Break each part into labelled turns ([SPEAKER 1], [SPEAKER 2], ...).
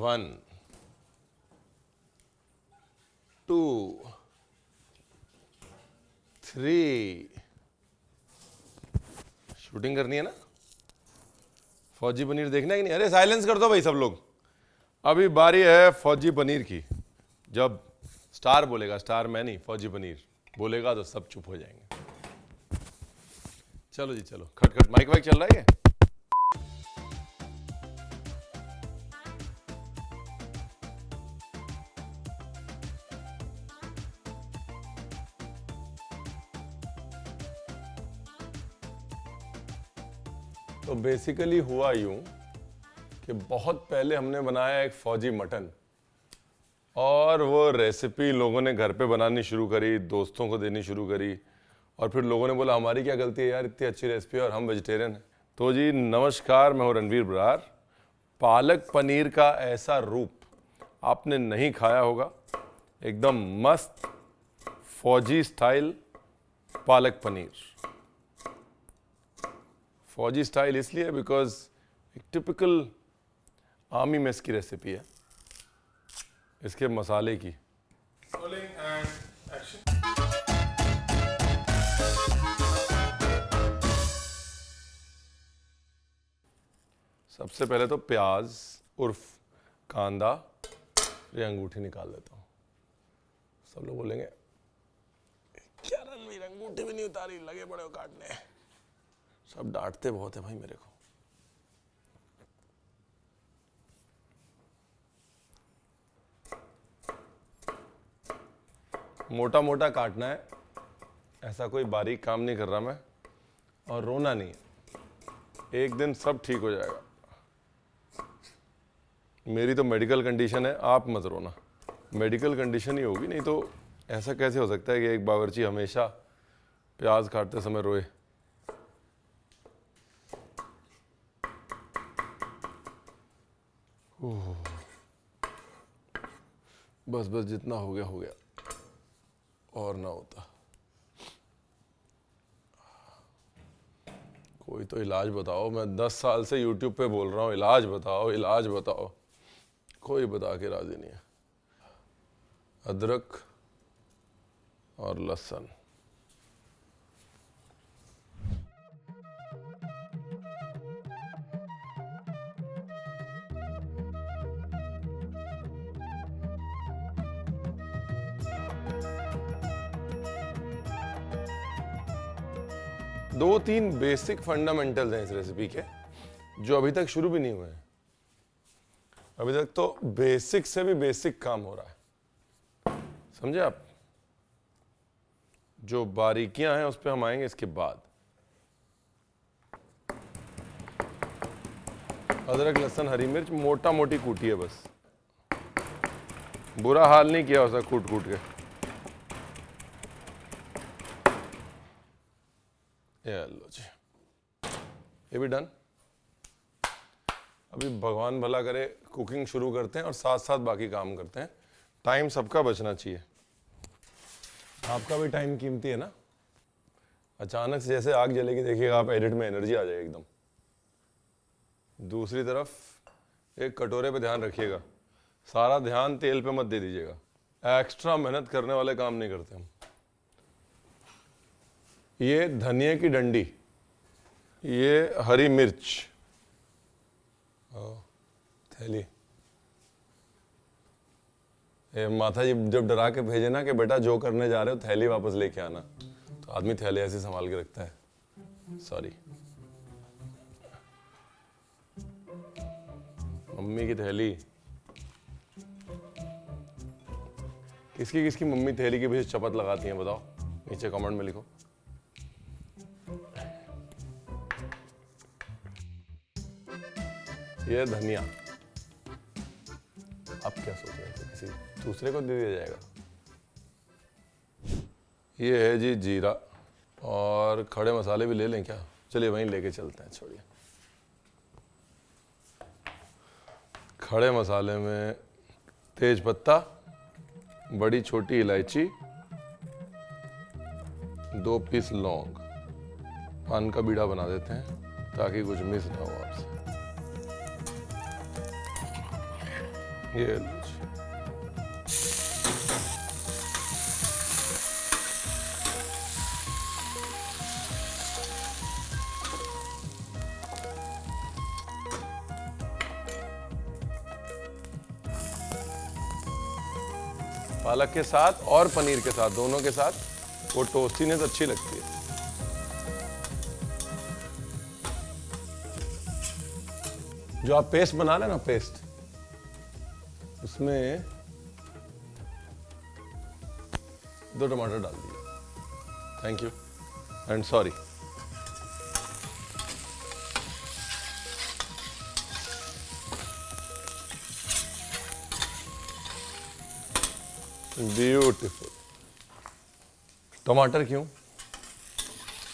[SPEAKER 1] 1 2 3। Shooting करनी है ना, फौजी पनीर देखना है कि नहीं? अरे साइलेंस कर दो भाई सब लोग। अभी बारी है फौजी पनीर की। जब स्टार बोलेगा, स्टार मैं नहीं, फौजी पनीर बोलेगा तो सब चुप हो जाएंगे। चलो जी चलो, खट खट माइक वाइक चल रहा है। तो बेसिकली हुआ यूं कि बहुत पहले हमने बनाया एक फौजी मटन, और वो रेसिपी लोगों ने घर पे बनानी शुरू करी, दोस्तों को देनी शुरू करी, और फिर लोगों ने बोला हमारी क्या गलती है यार, इतनी अच्छी रेसिपी और हम वेजिटेरियन हैं। तो जी नमस्कार, मैं हूं रणवीर बरार। पालक पनीर का ऐसा रूप आपने नहीं खाया होगा, एकदम मस्त फौजी स्टाइल पालक पनीर। फौजी स्टाइल इसलिए बिकॉज एक टिपिकल आर्मी मेस की रेसिपी है, इसके मसाले की। सबसे पहले तो प्याज उर्फ कांदा, ये अंगूठी निकाल देता हूँ। सब लोग बोलेंगे क्या रणवीर अंगूठी भी नहीं उतारी, लगे पड़े हो काटने। सब डांटते बहुत है भाई मेरे को। मोटा मोटा काटना है, ऐसा कोई बारीक काम नहीं कर रहा मैं। और रोना नहीं है, एक दिन सब ठीक हो जाएगा। मेरी तो मेडिकल कंडीशन है, आप मत रोना। मेडिकल कंडीशन ही होगी, नहीं तो ऐसा कैसे हो सकता है कि एक बावर्ची हमेशा प्याज काटते समय रोए। बस बस जितना हो गया हो गया, और ना होता। कोई तो इलाज बताओ। मैं 10 साल से YouTube पे बोल रहा हूँ इलाज बताओ इलाज बताओ, कोई बता के राजी नहीं है। अदरक और लहसुन, दो तीन बेसिक फंडामेंटल्स हैं इस रेसिपी के, जो अभी तक शुरू भी नहीं हुए हैं। अभी तक तो बेसिक से भी बेसिक काम हो रहा है, समझे आप? जो बारीकियां हैं उस पर हम आएंगे इसके बाद। अदरक लहसुन हरी मिर्च मोटा मोटी कूटी है, बस बुरा हाल नहीं किया उसका कूट कूट के। ये लो जी, ये भी डन। अभी भगवान भला करे कुकिंग शुरू करते हैं और साथ साथ बाकी काम करते हैं। टाइम सबका बचना चाहिए, आपका भी टाइम कीमती है ना। अचानक से जैसे आग जलेगी देखिएगा आप, एडिट में एनर्जी आ जाएगी एकदम। दूसरी तरफ एक कटोरे पे ध्यान रखिएगा, सारा ध्यान तेल पे मत दे दीजिएगा। एक्स्ट्रा मेहनत करने वाले काम नहीं करते हम। ये धनिया की डंडी, ये हरी मिर्च, थैली। ये माता जी जब डरा के भेजे ना कि बेटा जो करने जा रहे हो थैली वापस लेके आना, तो आदमी थैली ऐसे संभाल के रखता है। सॉरी, मम्मी की थैली। किसकी किसकी मम्मी थैली के पीछे चपत लगाती हैं बताओ, नीचे कमेंट में लिखो। ये धनिया, आप क्या सोच रहे थे, किसी दूसरे को दे दिया जाएगा? ये है जी जीरा, और खड़े मसाले भी ले लें क्या? चलिए वहीं लेके चलते हैं, छोड़िए। खड़े मसाले में तेज पत्ता, बड़ी छोटी इलायची, 2 पीस लौंग, पान का बीड़ा बना देते हैं ताकि कुछ मिस ना हो आपसे। ये लीजिए। पालक के साथ और पनीर के साथ, दोनों के साथ वो टोस्टीनेस अच्छी लगती है। जो आप पेस्ट बना रहे हैं ना, पेस्ट, उसमें 2 टमाटर डाल दिए। Thank you and sorry. Beautiful. टमाटर क्यों?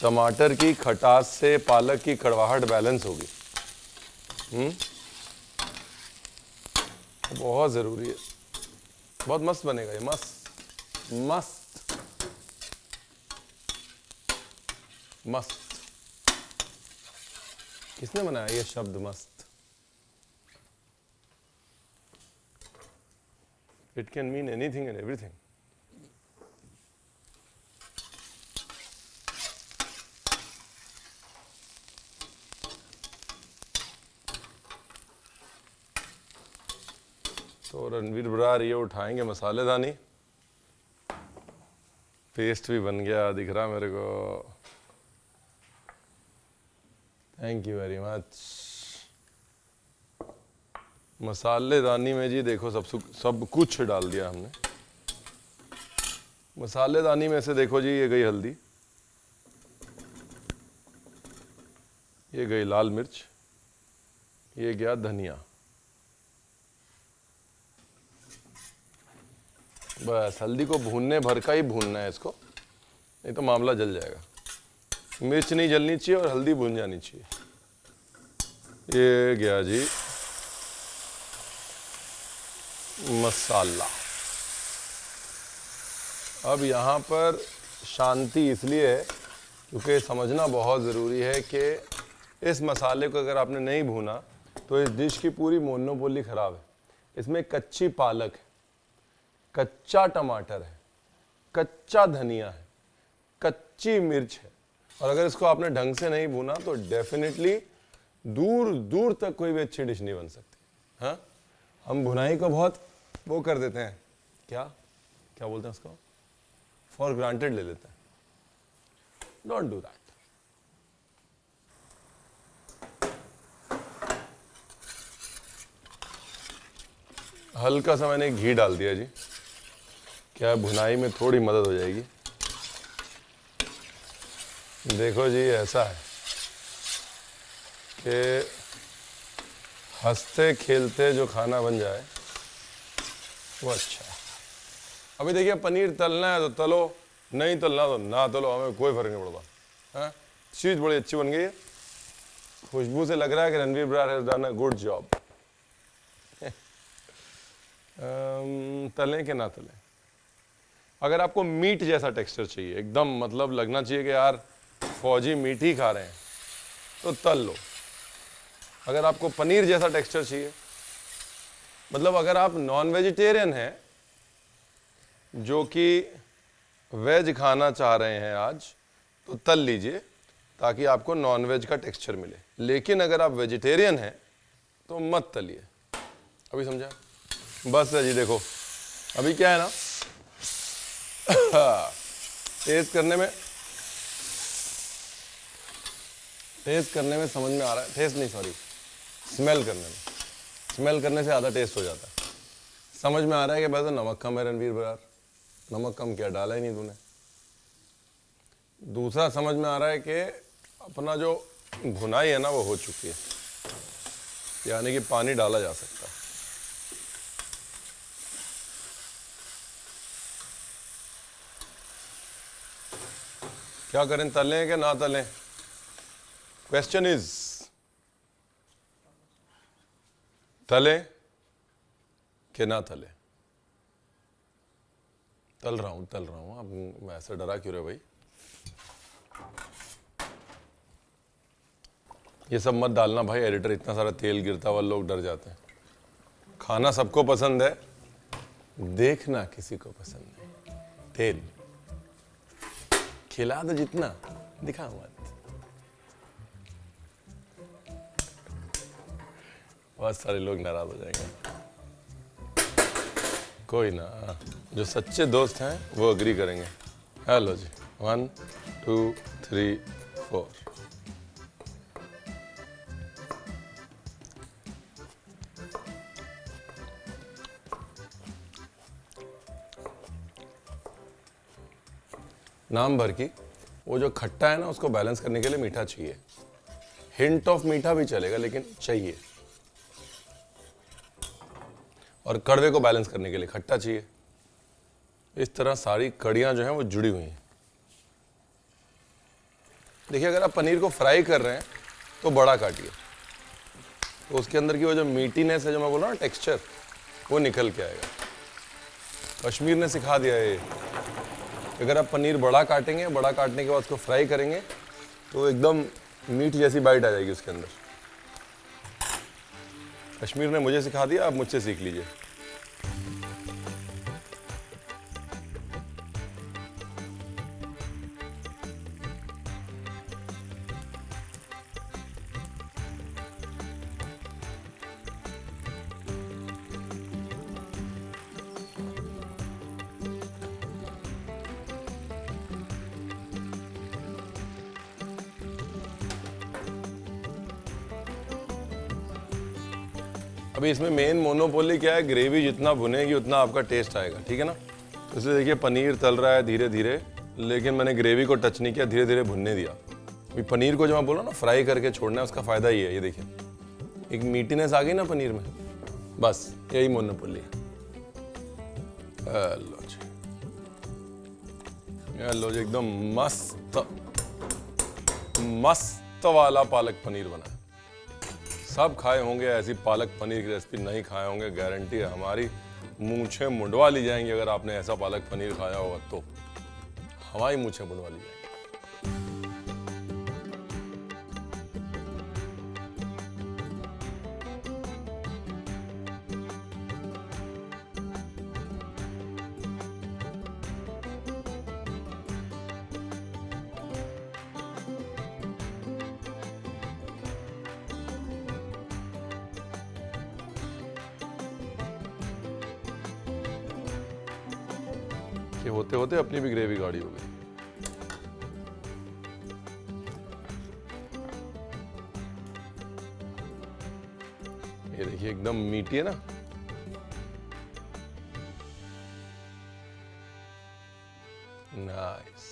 [SPEAKER 1] टमाटर की खटास से पालक की कड़वाहट बैलेंस होगी। बहुत जरूरी है। बहुत मस्त बनेगा ये, मस्त मस्त मस्त। किसने बनाया ये शब्द मस्त? It can mean anything and everything. तो रणवीर बरार ये उठाएंगे मसालेदानी। पेस्ट भी बन गया, दिख रहा मेरे को। Thank you very much. मसालेदानी में जी देखो सब कुछ डाल दिया हमने। मसालेदानी में से देखो जी, ये गई हल्दी, ये गई लाल मिर्च, ये गया धनिया। बस हल्दी को भूनने भर का ही भूनना है इसको, नहीं तो मामला जल जाएगा। मिर्च नहीं जलनी चाहिए और हल्दी भून जानी चाहिए। ये गया जी मसाला। अब यहाँ पर शांति इसलिए है क्योंकि समझना बहुत ज़रूरी है कि इस मसाले को अगर आपने नहीं भूना तो इस डिश की पूरी मोनोपोली ख़राब है। इसमें कच्ची पालक है, कच्चा टमाटर है, कच्चा धनिया है, कच्ची मिर्च है, और अगर इसको आपने ढंग से नहीं भूना तो डेफिनेटली दूर दूर तक कोई भी अच्छी डिश नहीं बन सकती। हाँ, हम भुनाई को बहुत वो कर देते हैं, क्या क्या बोलते हैं उसको, फॉर ग्रांटेड ले लेते हैं। Don't do that. हल्का सा मैंने घी डाल दिया जी, क्या भुनाई में थोड़ी मदद हो जाएगी। देखो जी ऐसा है कि हंसते खेलते जो खाना बन जाए वो अच्छा है। अभी देखिए पनीर तलना है तो तलो, नहीं तलना तो ना तलो, हमें कोई फर्क नहीं पड़ता। हाँ, चीज़ बड़ी अच्छी बन गई है। खुशबू से लग रहा है कि Ranveer Brar has done a good job. तलें कि ना तलें, अगर आपको मीट जैसा टेक्सचर चाहिए, एकदम मतलब लगना चाहिए कि यार फौजी मीट ही खा रहे हैं, तो तल लो। अगर आपको पनीर जैसा टेक्सचर चाहिए, मतलब अगर आप नॉन वेजिटेरियन हैं जो कि वेज खाना चाह रहे हैं आज, तो तल लीजिए ताकि आपको नॉन वेज का टेक्सचर मिले। लेकिन अगर आप वेजिटेरियन हैं तो मत तलिए। अभी समझा? बस है जी। देखो अभी क्या है ना, टेस्ट करने में समझ में आ रहा है, टेस्ट नहीं सॉरी, स्मेल करने में, स्मेल करने से ज़्यादा टेस्ट हो जाता है। समझ में आ रहा है कि बस नमक कम है रणवीर बरार, नमक कम क्या, डाला ही नहीं तूने। दूसरा समझ में आ रहा है कि अपना जो भुनाई है ना वो हो चुकी है, यानी कि पानी डाला जा सकता है। क्या करें, तलें कि ना तलें? क्वेश्चन इज तलें कि ना तलें? तल रहा हूं। अब मैं ऐसे डरा क्यों रहे भाई? ये सब मत डालना भाई, एडिटर, इतना सारा तेल गिरता हुआ लोग डर जाते हैं। खाना सबको पसंद है, देखना किसी को पसंद नहीं। तेल खिला दो जितना, दिखा मत। बहुत सारे लोग नाराज हो जाएंगे। कोई ना, जो सच्चे दोस्त हैं वो अग्री करेंगे। हेलो जी, 1 2 3 4। नाम भर की वो जो खट्टा है ना, उसको बैलेंस करने के लिए मीठा चाहिए। हिंट ऑफ मीठा भी चलेगा, लेकिन चाहिए। और कड़वे को बैलेंस करने के लिए खट्टा चाहिए। इस तरह सारी कड़ियां जो हैं वो जुड़ी हुई हैं। देखिए, अगर आप पनीर को फ्राई कर रहे हैं तो बड़ा काटिए, तो उसके अंदर की वो जो मीटीनेस है, जो मैं बोल रहा हूँ टेक्सचर, वो निकल के आएगा। कश्मीर ने सिखा दिया है। अगर आप पनीर बड़ा काटेंगे, बड़ा काटने के बाद उसको फ्राई करेंगे तो एकदम मीट जैसी बाइट आ जाएगी उसके अंदर। कश्मीर ने मुझे सिखा दिया, आप मुझसे सीख लीजिए। अभी इसमें मेन मोनोपोली क्या है, ग्रेवी जितना भुनेगी उतना आपका टेस्ट आएगा, ठीक है ना। तो इसलिए देखिए, पनीर तल रहा है धीरे धीरे, लेकिन मैंने ग्रेवी को टच नहीं किया, धीरे धीरे भुनने दिया। अभी पनीर को जो मैं बोला ना फ्राई करके छोड़ना है, उसका फायदा ये है। ये देखिए, एक मीठीनेस आ गई ना पनीर में, बस यही मोनोपोली है। लो जी, लो जी, एकदम मस्त मस्त वाला पालक पनीर बना है। सब खाए होंगे, ऐसी पालक पनीर की रेसिपी नहीं खाए होंगे, गारंटी है हमारी। मूंछें मुंडवा ली जाएंगी अगर आपने ऐसा पालक पनीर खाया होगा तो। हमारी मूंछें मुंडवा ली जाएंगी। कि होते होते अपनी भी ग्रेवी गाढ़ी हो गई। ये देखिए, एकदम मीठी है ना। नाइस।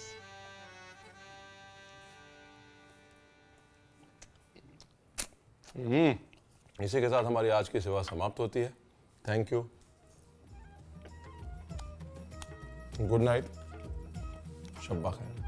[SPEAKER 1] इसी के साथ हमारी आज की सेवा समाप्त होती है। थैंक यू, गुड नाइट, शब्बा खैर।